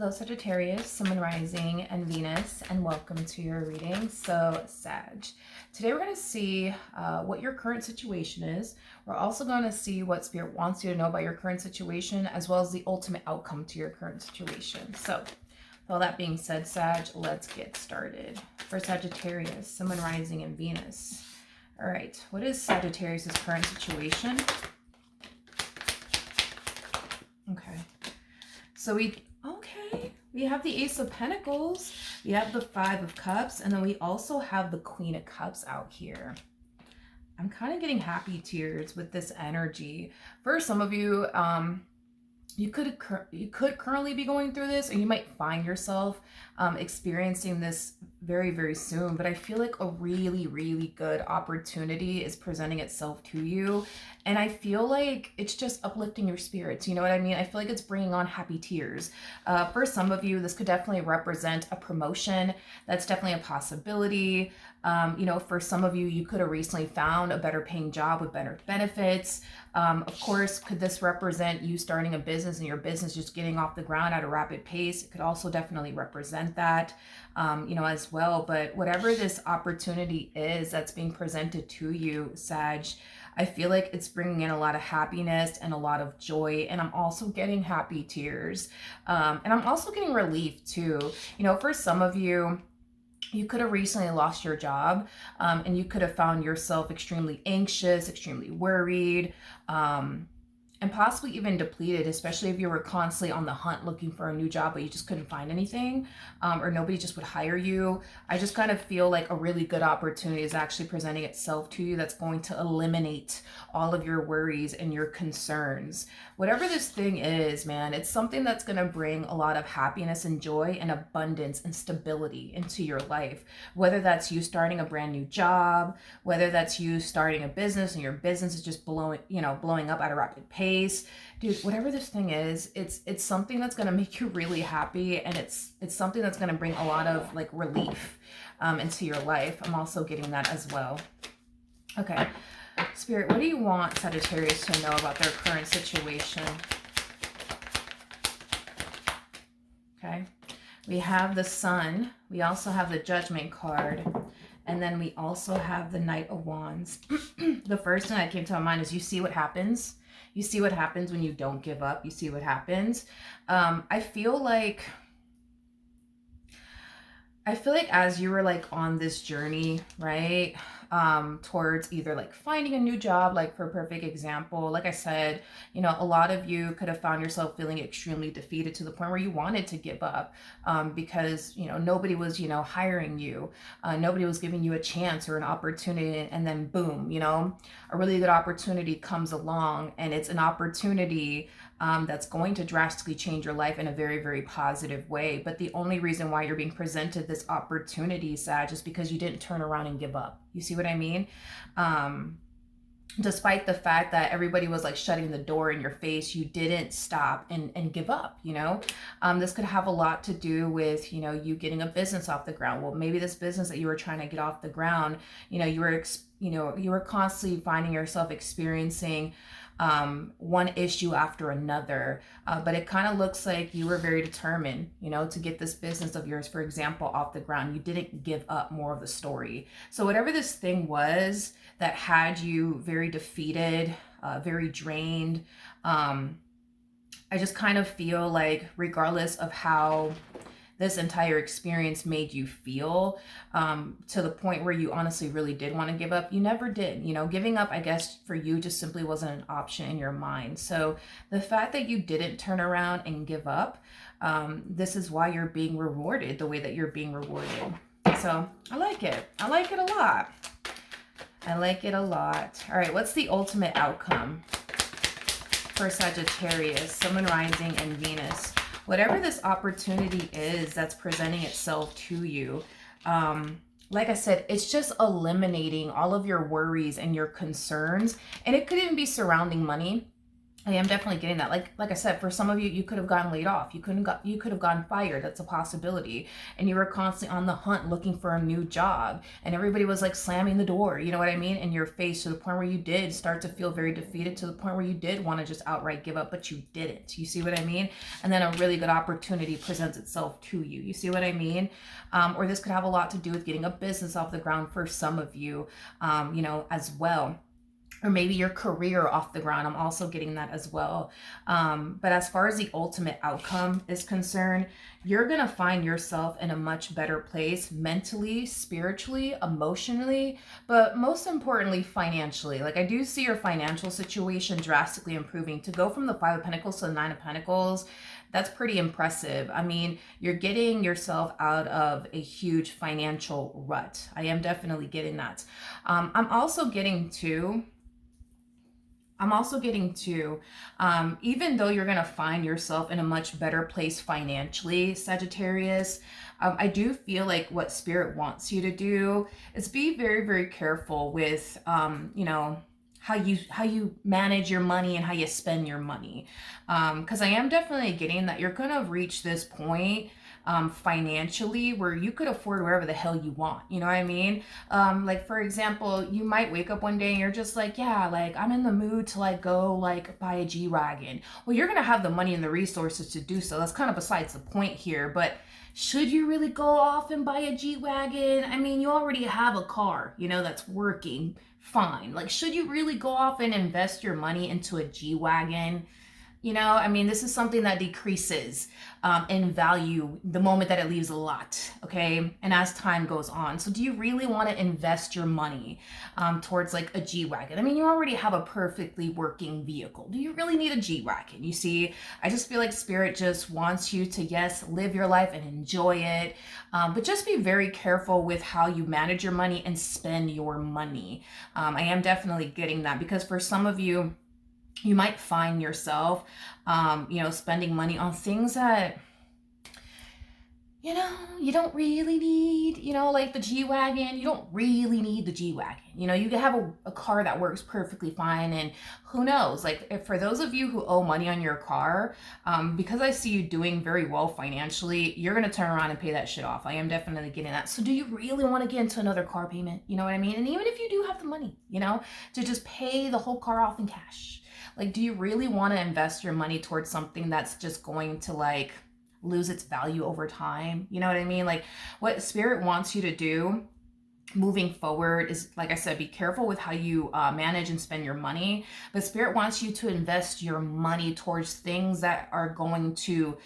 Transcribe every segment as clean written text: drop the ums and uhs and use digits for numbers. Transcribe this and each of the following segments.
Hello Sagittarius, Sun, Moon, Rising, and Venus, and welcome to your reading. So Sag, today we're going to see what your current situation is. We're also going to see what Spirit wants you to know about your current situation, as well as the ultimate outcome to your current situation. So with all that being said, Sag, let's get started. For Sagittarius, Sun, Moon, Rising, and Venus. All right, what is Sagittarius' current situation? Okay. So we have the Ace of Pentacles, we have the Five of Cups, and then we also have the Queen of Cups out here. I'm kind of getting happy tears with this energy. For some of you, you could currently be going through this, and you might find yourself experiencing this very, very soon. But I feel like a really, really good opportunity is presenting itself to you. And I feel like it's just uplifting your spirits. You know what I mean? I feel like it's bringing on happy tears. For some of you, this could definitely represent a promotion. That's definitely a possibility. You know, for some of you, you could have recently found a better paying job with better benefits. Of course, could this represent you starting a business and your business just getting off the ground at a rapid pace? It could also definitely represent that, you know, as well. But whatever this opportunity is that's being presented to you, Sag, I feel like it's bringing in a lot of happiness and a lot of joy. And I'm also getting happy tears. And I'm also getting relief too. You know, for some of you, you could have recently lost your job, and you could have found yourself extremely anxious, extremely worried, and possibly even depleted, especially if you were constantly on the hunt looking for a new job, but you just couldn't find anything, or nobody just would hire you. I just kind of feel like a really good opportunity is actually presenting itself to you that's going to eliminate all of your worries and your concerns. Whatever this thing is, man, it's something that's going to bring a lot of happiness and joy and abundance and stability into your life. Whether that's you starting a brand new job, whether that's you starting a business and your business is just blowing up at a rapid pace. Dude, whatever this thing is, it's something that's going to make you really happy, and it's something that's going to bring a lot of like relief into your life. I'm also getting that as well. Okay, Spirit, what do you want Sagittarius to know about their current situation? Okay, we have the Sun, we also have the Judgment card, and then we also have the Knight of Wands. The first thing that came to my mind is you see what happens. You see what happens when you don't give up. You see what happens. I feel like as you were like on this journey, right, towards either like finding a new job, like for a perfect example, like I said, you know, a lot of you could have found yourself feeling extremely defeated to the point where you wanted to give up, because, you know, nobody was, you know, hiring you. Nobody was giving you a chance or an opportunity, and then boom, you know, a really good opportunity comes along, and it's an opportunity that's going to drastically change your life in a very, very positive way. But the only reason why you're being presented this opportunity, Sag, is because you didn't turn around and give up. You see what I mean? Despite the fact that everybody was like shutting the door in your face, you didn't stop and give up, you know? This could have a lot to do with, you know, you getting a business off the ground. Well, maybe this business that you were trying to get off the ground, you know, you were constantly finding yourself experiencing one issue after another, but it kind of looks like you were very determined, you know, to get this business of yours, for example, off the ground. You didn't give up, more of the story. So whatever this thing was that had you very defeated, very drained, I just kind of feel like regardless of how this entire experience made you feel, to the point where you honestly really did want to give up, you never did. You know, giving up, I guess, for you just simply wasn't an option in your mind. So the fact that you didn't turn around and give up, this is why you're being rewarded the way that you're being rewarded. So I like it. I like it a lot. I like it a lot. All right, what's the ultimate outcome for Sagittarius, Sun, Moon, Rising, and Venus? Whatever this opportunity is that's presenting itself to you, like I said, it's just eliminating all of your worries and your concerns. And it could even be surrounding money. I am definitely getting that. Like I said, for some of you, you could have gotten laid off. You could have gotten fired. That's a possibility. And you were constantly on the hunt looking for a new job. And everybody was like slamming the door, you know what I mean, in your face, to the point where you did start to feel very defeated, to the point where you did want to just outright give up, but you didn't. You see what I mean? And then a really good opportunity presents itself to you. You see what I mean? Or this could have a lot to do with getting a business off the ground for some of you, as well, or maybe your career off the ground. I'm also getting that as well. But as far as the ultimate outcome is concerned, you're going to find yourself in a much better place mentally, spiritually, emotionally, but most importantly, financially. Like, I do see your financial situation drastically improving. To go from the Five of Pentacles to the Nine of Pentacles, that's pretty impressive. I mean, you're getting yourself out of a huge financial rut. I am definitely getting that. I'm also getting to, even though you're going to find yourself in a much better place financially, Sagittarius, I do feel like what Spirit wants you to do is be very, very careful with, how you manage your money and how you spend your money. Because I am definitely getting that you're going to reach this point financially where you could afford wherever the hell you want. You know what I mean? Like, for example, you might wake up one day and you're just like, yeah, like, I'm in the mood to like go like buy a G-Wagon. Well, you're going to have the money and the resources to do so. That's kind of besides the point here. But should you really go off and buy a G-Wagon? I mean, you already have a car, that's working fine. Like, should you really go off and invest your money into a G-Wagon? I mean, this is something that decreases in value the moment that it leaves a lot, okay? And as time goes on. So do you really want to invest your money towards like a G-Wagon? I mean, you already have a perfectly working vehicle. Do you really need a G-Wagon? You see, I just feel like Spirit just wants you to, yes, live your life and enjoy it, but just be very careful with how you manage your money and spend your money. I am definitely getting that, because for some of you, you might find yourself, spending money on things that, you don't really need, like the G-Wagon. You don't really need the G-Wagon. You can have a car that works perfectly fine. And who knows, like, for those of you who owe money on your car, because I see you doing very well financially, you're going to turn around and pay that shit off. I am definitely getting that. So do you really want to get into another car payment? You know what I mean? And even if you do have the money, to just pay the whole car off in cash. Like, do you really want to invest your money towards something that's just going to like lose its value over time? You know what I mean? Like, what Spirit wants you to do moving forward is, like I said, be careful with how you manage and spend your money. But Spirit wants you to invest your money towards things that are going to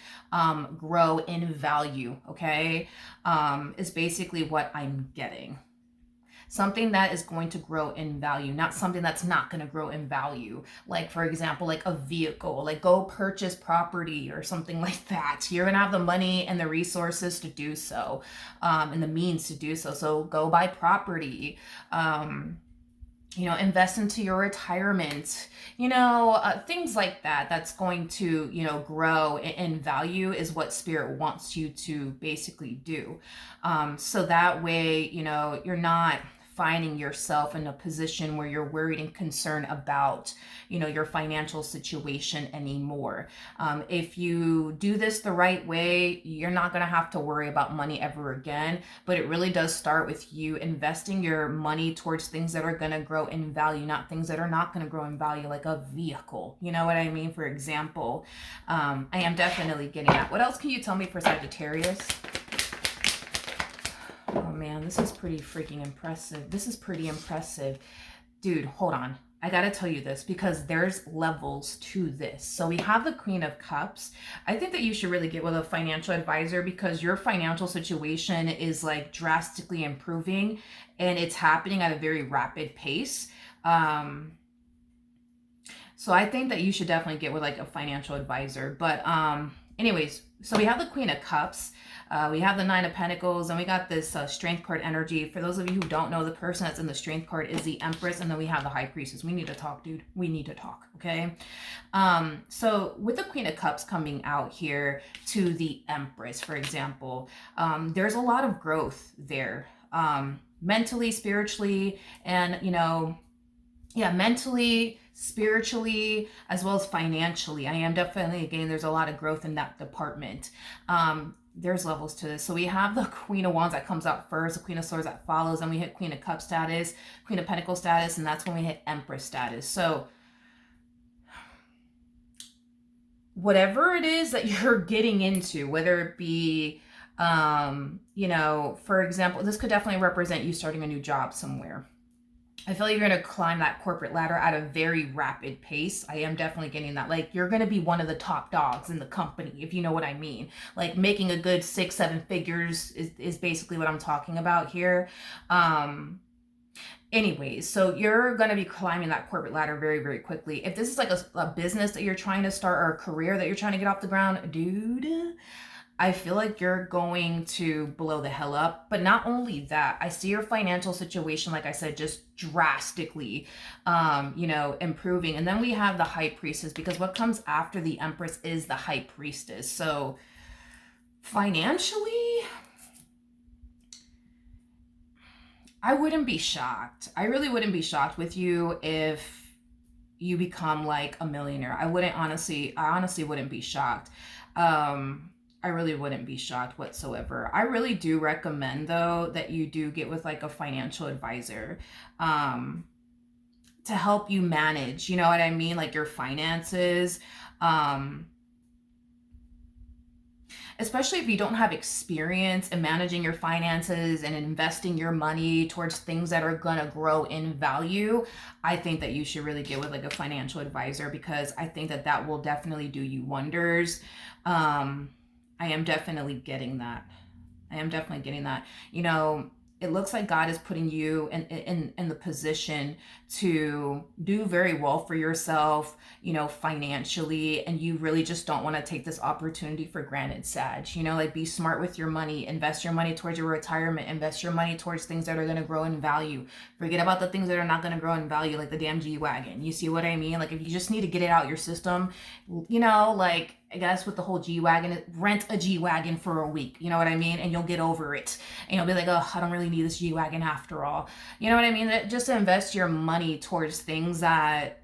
grow in value, okay? Is basically what I'm getting. Something that is going to grow in value, not something that's not going to grow in value. Like, for example, like a vehicle, like go purchase property or something like that. You're going to have the money and the resources to do so, and the means to do so. So go buy property. Invest into your retirement, things like that. That's going to, grow in value is what Spirit wants you to basically do. So that way, you're not finding yourself in a position where you're worried and concerned about, your financial situation anymore. If you do this the right way, you're not going to have to worry about money ever again. But it really does start with you investing your money towards things that are going to grow in value, not things that are not going to grow in value, like a vehicle. You know what I mean? For example, I am definitely getting that. What else can you tell me for Sagittarius? Oh man, this is pretty freaking impressive. This is pretty impressive. Dude, hold on. I gotta tell you this because there's levels to this. So we have the Queen of Cups. I think that you should really get with a financial advisor because your financial situation is like drastically improving and it's happening at a very rapid pace. So I think that you should definitely get with like a financial advisor. But anyways, so we have the Queen of Cups. We have the Nine of Pentacles, and we got this Strength card energy. For those of you who don't know, the person that's in the Strength card is the Empress, and then we have the High Priestess. We need to talk, dude. We need to talk, okay? So with the Queen of Cups coming out here to the Empress, for example, there's a lot of growth there, mentally, spiritually, and, mentally, spiritually as well as financially. I am definitely, again, there's a lot of growth in that department. There's levels to this. So we have the Queen of Wands that comes out first, the Queen of Swords that follows, and we hit Queen of Cups status, Queen of Pentacles status, and that's when we hit Empress status. So whatever it is that you're getting into, whether it be, you know, for example, this could definitely represent you starting a new job somewhere. I feel like you're going to climb that corporate ladder at a very rapid pace. I am definitely getting that. Like, you're going to be one of the top dogs in the company, if you know what I mean. Like, making a good 6-7 figures is basically what I'm talking about here. Anyways, so you're going to be climbing that corporate ladder very, very quickly. If this is like a business that you're trying to start or a career that you're trying to get off the ground, dude, I feel like you're going to blow the hell up. But not only that, I see your financial situation, like I said, just drastically, you know, improving. And then we have the High Priestess, because what comes after the Empress is the High Priestess. So financially, I wouldn't be shocked. I really wouldn't be shocked with you if you become like a millionaire. I honestly wouldn't be shocked. I really wouldn't be shocked whatsoever. I really do recommend, though, that you do get with like a financial advisor to help you manage, you know what I mean? Like your finances, especially if you don't have experience in managing your finances and investing your money towards things that are going to grow in value. I think that you should really get with like a financial advisor, because I think that that will definitely do you wonders. I am definitely getting that. You know, it looks like God is putting you in the position to do very well for yourself, you know, financially, and you really just don't want to take this opportunity for granted, Sag. You know, like, be smart with your money, invest your money towards your retirement, invest your money towards things that are going to grow in value. Forget about the things that are not going to grow in value, like the damn G-Wagon. You see what I mean? Like, if you just need to get it out your system, you know, like, I guess with the whole G-Wagon, rent a G-Wagon for a week, you know what I mean? And you'll get over it. And you'll be like, oh, I don't really need this G-Wagon after all. You know what I mean? Just invest your money towards things that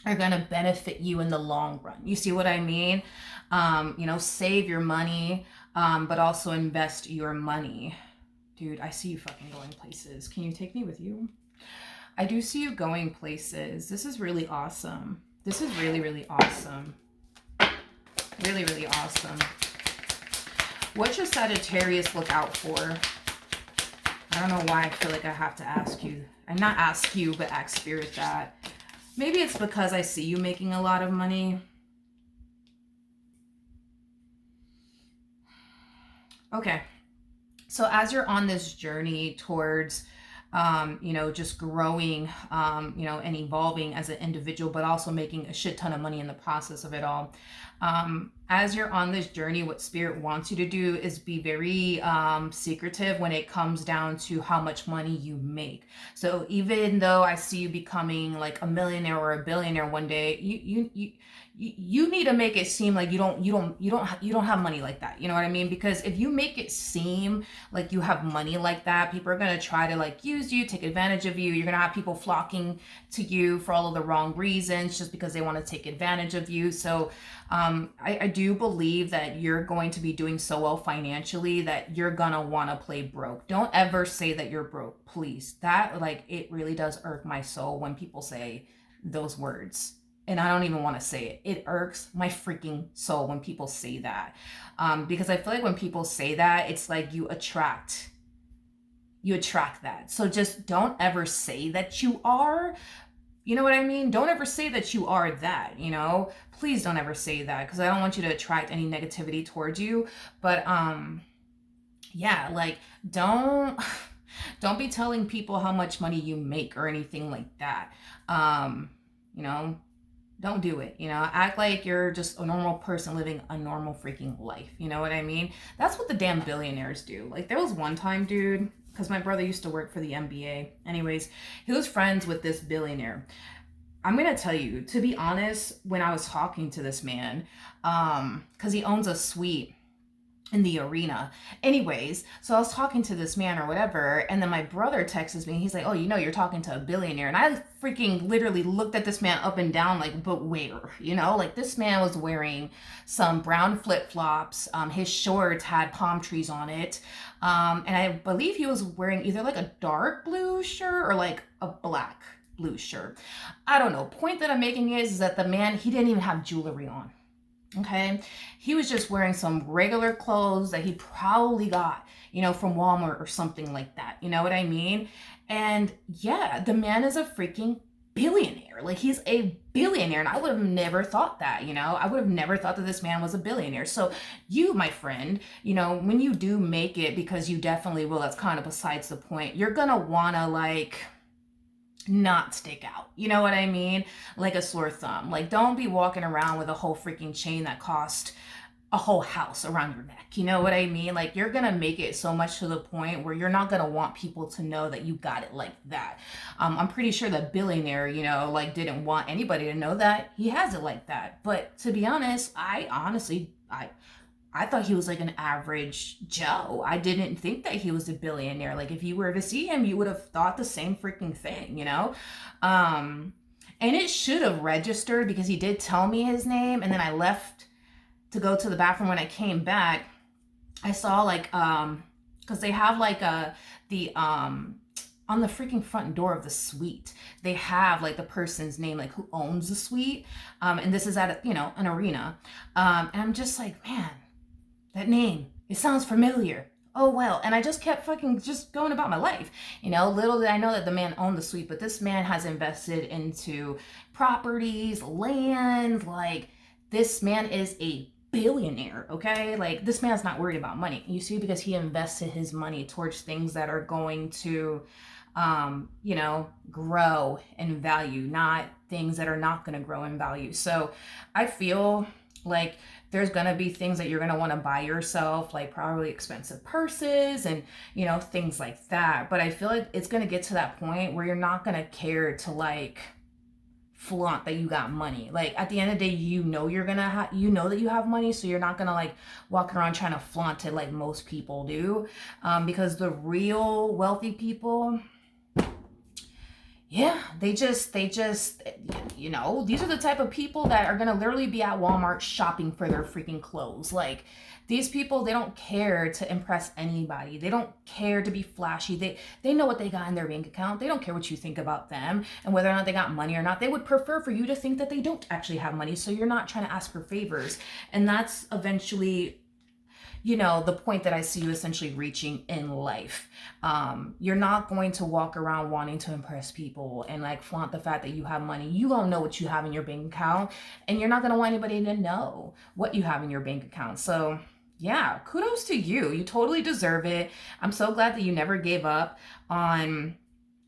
are going to benefit you in the long run. You see what I mean? You know, save your money, but also invest your money. Dude, I see you fucking going places. Can you take me with you? I do see you going places. This is really awesome. This is really, really awesome. Really, really awesome. What should Sagittarius look out for? I don't know why I feel like I have to ask you. And not ask you, but ask Spirit that. Maybe it's because I see you making a lot of money. Okay. So as you're on this journey towards, you know, just growing, you know, and evolving as an individual, but also making a shit ton of money in the process of it all. As you're on this journey, what Spirit wants you to do is be very secretive when it comes down to how much money you make. So even though I see you becoming like a millionaire or a billionaire one day, you need to make it seem like you don't have money like that. You know what I mean? Because if you make it seem like you have money like that, people are going to try to like use you, take advantage of you. You're going to have people flocking to you for all of the wrong reasons just because they want to take advantage of you. So I do believe that you're going to be doing so well financially that you're going to want to play broke. Don't ever say that you're broke, please. That, like, it really does irk my soul when people say those words. And I don't even want to say it. It irks my freaking soul when people say that. Because I feel like when people say that, it's like you attract that. So just don't ever say that you are. You know what I mean? Don't ever say that you are that, you know? Please don't ever say that, because I don't want you to attract any negativity towards you. But yeah, like, don't be telling people how much money you make or anything like that. You know, don't do it. You know, act like you're just a normal person living a normal freaking life. You know what I mean? That's what the damn billionaires do. Like, there was one time, dude, because my brother used to work for the NBA. Anyways, he was friends with this billionaire. I'm going to tell you, to be honest, when I was talking to this man, because he owns a suite in the arena. Anyways, so I was talking to this man or whatever, and then my brother texts me. He's like, "Oh, you're talking to a billionaire." And I freaking literally looked at this man up and down, like, but where? Like this man was wearing some brown flip-flops. His shorts had palm trees on it. And I believe he was wearing either like a dark blue shirt or like a black blue shirt. I don't know. Point that I'm making is that the man, he didn't even have jewelry on. Okay, he was just wearing some regular clothes that he probably got, from Walmart or something like that. You know what I mean? And yeah, the man is a freaking billionaire. Like, he's a billionaire, and I would have never thought that. I would have never thought that this man was a billionaire. So you, my friend, when you do make it, because you definitely will, that's kind of besides the point, you're gonna wanna like not stick out. You know what I mean? Like a sore thumb. Like, don't be walking around with a whole freaking chain that cost a whole house around your neck. You know what I mean? Like, you're gonna make it so much to the point where you're not gonna want people to know that you got it like that. I'm pretty sure that billionaire, like, didn't want anybody to know that he has it like that. But to be honest, I thought he was like an average Joe. I didn't think that he was a billionaire. Like, if you were to see him, you would have thought the same freaking thing, And it should have registered because he did tell me his name, and then I left to go to the bathroom. When I came back, I saw like because they have like on the freaking front door of the suite, they have like the person's name, like who owns the suite. And this is at an arena. And I'm just like, man, that name, it sounds familiar. Oh, well. And I just kept fucking just going about my life. Little did I know that the man owned the suite, but this man has invested into properties, land. Like, this man is a billionaire, okay? Like, this man's not worried about money. You see, because he invested his money towards things that are going to, grow in value, not things that are not going to grow in value. So I feel like there's going to be things that you're going to want to buy yourself, like probably expensive purses and, things like that. But I feel like it's going to get to that point where you're not going to care to like flaunt that you got money. Like, at the end of the day, you're gonna that you have money, so you're not gonna like walk around trying to flaunt it like most people do, because the real wealthy people, yeah, they just these are the type of people that are gonna literally be at Walmart shopping for their freaking clothes. Like, these people, they don't care to impress anybody. They don't care to be flashy. They know what they got in their bank account. They don't care what you think about them and whether or not they got money or not. They would prefer for you to think that they don't actually have money, so you're not trying to ask for favors. And that's eventually, the point that I see you essentially reaching in life. You're not going to walk around wanting to impress people and like flaunt the fact that you have money. You don't know what you have in your bank account, and you're not going to want anybody to know what you have in your bank account. So yeah, kudos to you. You totally deserve it. I'm so glad that you never gave up on,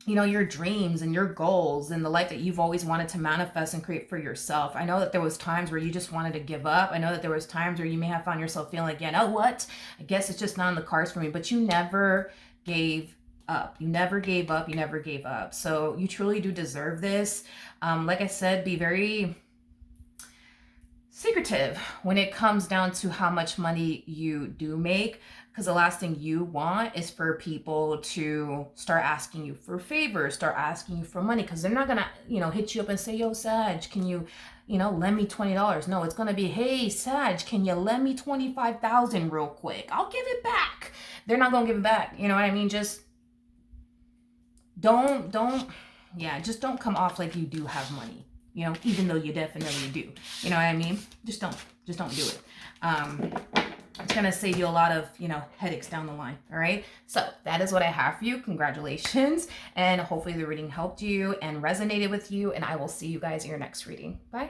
your dreams and your goals and the life that you've always wanted to manifest and create for yourself. I know that there was times where you just wanted to give up. I know that there was times where you may have found yourself feeling like, you know what? I guess it's just not in the cards for me, but you never gave up. You never gave up. You never gave up. So you truly do deserve this. Like I said, be very secretive when it comes down to how much money you do make, because the last thing you want is for people to start asking you for favors, start asking you for money, because they're not gonna hit you up and say, yo, Sag, can you lend me $20? No, it's gonna be, hey, Sag, can you lend me 25,000 real quick? I'll give it back. They're not gonna give it back. You know what I mean? Just don't come off like you do have money. Even though you definitely do. You know what I mean? Just don't do it. It's going to save you a lot of, headaches down the line. All right. So that is what I have for you. Congratulations. And hopefully the reading helped you and resonated with you. And I will see you guys in your next reading. Bye.